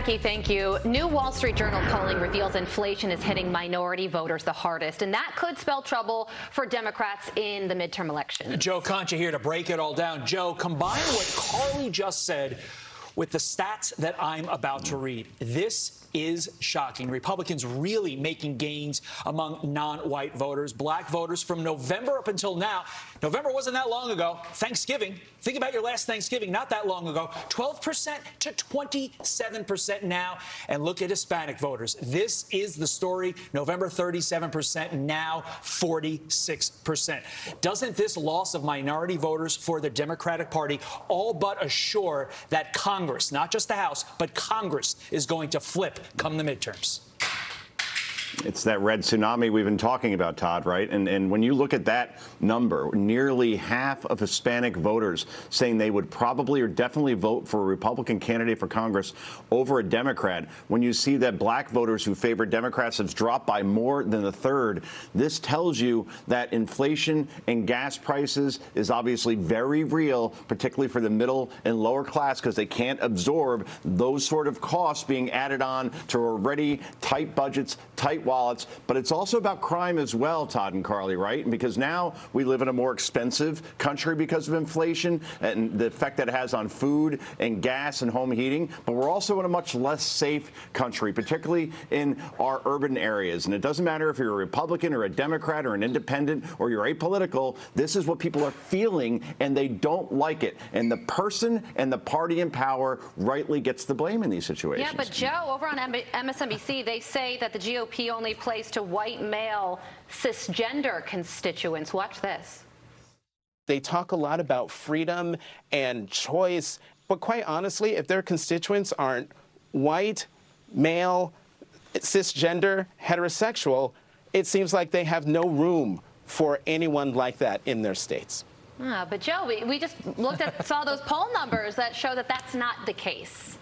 Jackie, thank you. New Wall Street Journal polling reveals inflation is hitting minority voters the hardest, and that could spell trouble for Democrats in the midterm election. Joe Concha here to break it all down. Joe, combine what Carly just said with the stats that I'm about to read. This is shocking. Republicans really making gains among non-white voters, black voters from November up until now. November wasn't that long ago. Thanksgiving. Think about your last Thanksgiving, not that long ago. 12% to 27% now. And look at Hispanic voters. This is the story. November 37%, now 46%. Doesn't this loss of minority voters for the Democratic Party all but assure that Congress, not just the House, but Congress is going to flip come the midterms? It's that red tsunami we've been talking about, Todd, right? And when you look at that number, nearly half of Hispanic voters saying they would probably or definitely vote for a Republican candidate for Congress over a Democrat. When you see that black voters who favor Democrats have dropped by more than a third, this tells you that inflation and gas prices is obviously very real, particularly for the middle and lower class, because they can't absorb those sort of costs being added on to already tight budgets, tight wallets. But it's also about crime as well, Todd and Carly, right? Because now we live in a more expensive country because of inflation and the effect that it has on food and gas and home heating. But we're also in a much less safe country, particularly in our urban areas. And it doesn't matter if you're a Republican or a Democrat or an independent or you're apolitical. This is what people are feeling, and they don't like it. And the person and the party in power rightly gets the blame in these situations. Yeah, but Joe, over on MSNBC, they say that the GOP only plays to white male cisgender constituents. Watch this. They talk a lot about freedom and choice, but quite honestly, if their constituents aren't white, male, cisgender, heterosexual, it seems like they have no room for anyone like that in their states. But Joe, we just saw those poll numbers that show that that's not the case.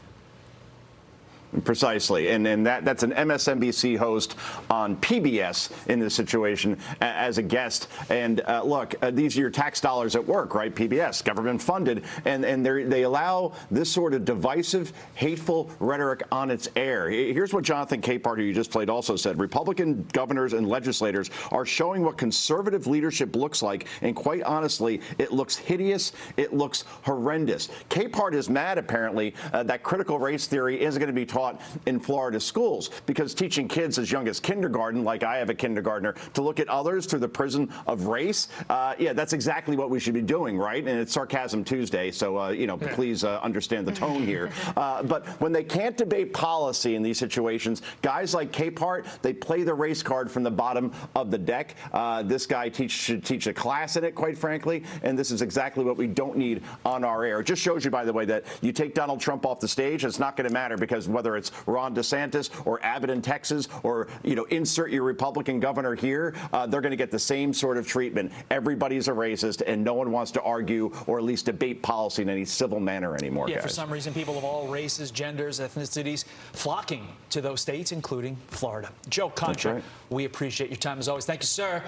Precisely. And that's an MSNBC host on PBS in this situation as a guest. And look, these are your tax dollars at work, right? PBS, government funded. And they allow this sort of divisive, hateful rhetoric on its air. Here's what Jonathan Capehart, who you just played, also said. Republican governors and legislators are showing what conservative leadership looks like. And quite honestly, it looks hideous. It looks horrendous. Capehart is mad, apparently, that critical race theory isn't going to be taught in Florida schools, because teaching kids as young as kindergarten, like I have a kindergartner, to look at others through the prism of race, yeah, that's exactly what we should be doing, right? And it's Sarcasm Tuesday, so, you know, please understand the tone here. But when they can't debate policy in these situations, guys like Capehart, they play the race card from the bottom of the deck. This guy should teach a class in it, quite frankly, and this is exactly what we don't need on our air. It just shows you, by the way, that you take Donald Trump off the stage, it's not going to matter, because whether it's Ron DeSantis or Abbott in Texas, or, you know, insert your Republican governor here, they're going to get the same sort of treatment. Everybody's a racist, and no one wants to argue or at least debate policy in any civil manner anymore, yeah, guys. For some reason, people of all races, genders, ethnicities flocking to those states, including Florida. Joe Concha, we appreciate your time as always. Thank you, sir.